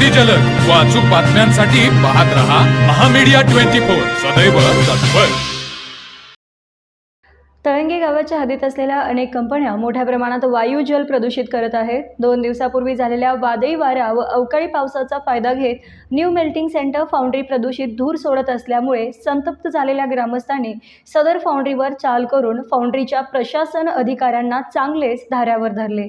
अगदी जलद व अचूक बातम्यांसाठी पाहत रहा महामीडिया 24 सदैव तत्पर। तळंगे गावाच्या हद्दीत असलेल्या अनेक कंपन्या मोठ्या प्रमाणात वायू जल प्रदूषित करत आहेत। 2 दिवसापूर्वी झालेल्या वादळी वारा व अवकाळी पावसाचा फायदा घेत न्यू मेल्टिंग सेंटर फाउंड्री प्रदूषित धूर सोडत असल्यामुळे संतप्त झालेल्या ग्रामस्थांनी सदर फाउंड्रीवर चाल करून फाउंड्रीच्या प्रशासन अधिकाऱ्यांना चांगलेच धाऱ्यावर धरले।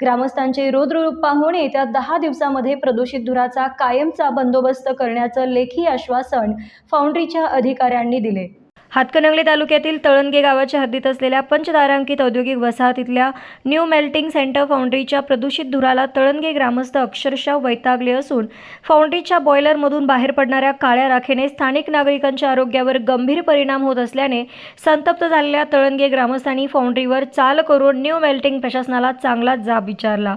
ग्रामस्थांचे रौद्ररूप पाहून येत्या 10 दिवसांमध्ये प्रदूषित धुराचा कायमचा बंदोबस्त करण्याचं लेखी आश्वासन फाउंड्रीच्या अधिकाऱ्यांनी दिले। हातकणंगले तालुक्यातील तळंगे गावाच्या हद्दीत असलेल्या पंचतारांकित औद्योगिक वसाहतीतल्या न्यू मेल्टिंग सेंटर फाउंड्रीच्या प्रदूषित धुराला तळंगे ग्रामस्थ अक्षरशः वैतागले असून फाउंड्रीच्या बॉयलरमधून बाहेर पडणाऱ्या काळ्या राखेने स्थानिक नागरिकांच्या आरोग्यावर गंभीर परिणाम होत असल्याने संतप्त झालेल्या तळंगे ग्रामस्थांनी फाउंड्रीवर चाल करून न्यू मेल्टिंग प्रशासनाला चांगला जाब विचारला।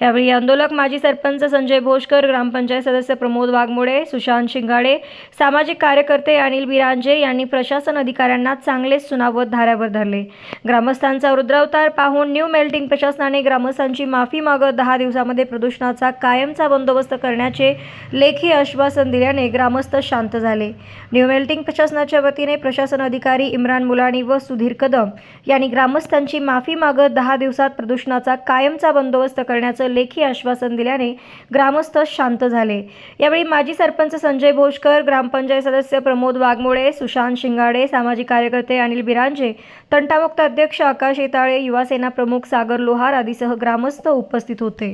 यावेळी आंदोलक माजी सरपंच संजय भोसकर, ग्रामपंचायत सदस्य प्रमोद वाघमोडे, सुशांत शिंगाडे, सामाजिक कार्यकर्ते अनिल बिरांजे यांनी प्रशासन अधिकाऱ्यांना चांगलेच सुनावत धाऱ्यावर धरले। ग्रामस्थांचा रुद्रावतार पाहून न्यू मेल्टिंग प्रशासनाने ग्रामस्थांची माफी मागत 10 दिवसांमध्ये प्रदूषणाचा कायमचा बंदोबस्त करण्याचे लेखी आश्वासन दिल्याने ग्रामस्थ शांत झाले। न्यू मेल्टिंग प्रशासनाच्या वतीने प्रशासन अधिकारी इम्रान मुलानी व सुधीर कदम यांनी ग्रामस्थांची माफी मागत 10 दिवसात प्रदूषणाचा कायमचा बंदोबस्त करण्याचे लेखी आश्वासन दिल्याने ग्रामस्थ शांत झाले। यावेळी माजी सरपंच संजय भोसकर, ग्रामपंचायत सदस्य प्रमोद वाघमोडे, सुशांत शिंगाडे, सामाजिक कार्यकर्ते अनिल बिरांजे, तंटामुक्त अध्यक्ष आकाश येताळे, युवासेना प्रमुख सागर लोहार आदीसह ग्रामस्थ उपस्थित होते।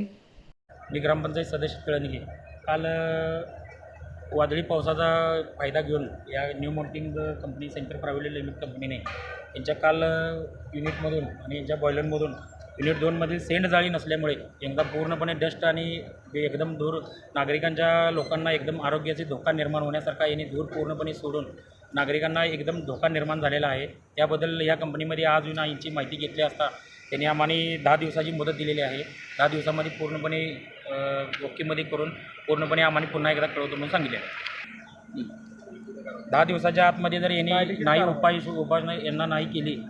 मी ग्रामपंचायत सदस्य तळंगे काल वादळी पावसाचा फायदा घेऊन या new melting company centre private limited कंपनीने यांच्या काल युनिटमधून आणि यांच्या बॉयलरमधून युनिट 2मधील सेंड जाळी नसल्यामुळे एकदा पूर्णपणे डस्ट आणि एकदम धूर नागरिकांच्या लोकांना एकदम आरोग्याचे धोका निर्माण होण्यासारखा यांनी धूर पूर्णपणे सोडून नागरिकांना एकदम धोका निर्माण झालेला आहे। त्याबद्दल या कंपनीमध्ये आज येऊन यांची माहिती घेतली असता त्यांनी आम्हाला 10 दिवसाची मुदत दिलेली आहे। 10 दिवसामध्ये पूर्णपणे ओकेमध्ये करून पूर्णपणे आम्हाला पुन्हा एकदा कळवतो म्हणून सांगितले आहे। 10 दिवसाच्या आतमध्ये जर यांनी नाही उपाययोजना यांना नाही केली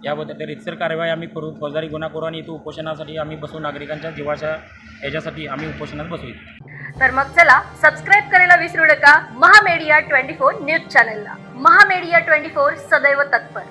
याबद्दल रितसर कारवाई आम्ही करू, फौजदारी गुन्हा करू आणि इथं उपोषणासाठी आम्ही बसू, नागरिकांच्या जीवाच्या याच्यासाठी आम्ही उपोषणात बसू। तर मग चला सबस्क्राईब करायला विसरू नका महामीडिया 24 न्यूज चॅनलला। महामीडिया 24 सदैव तत्पर।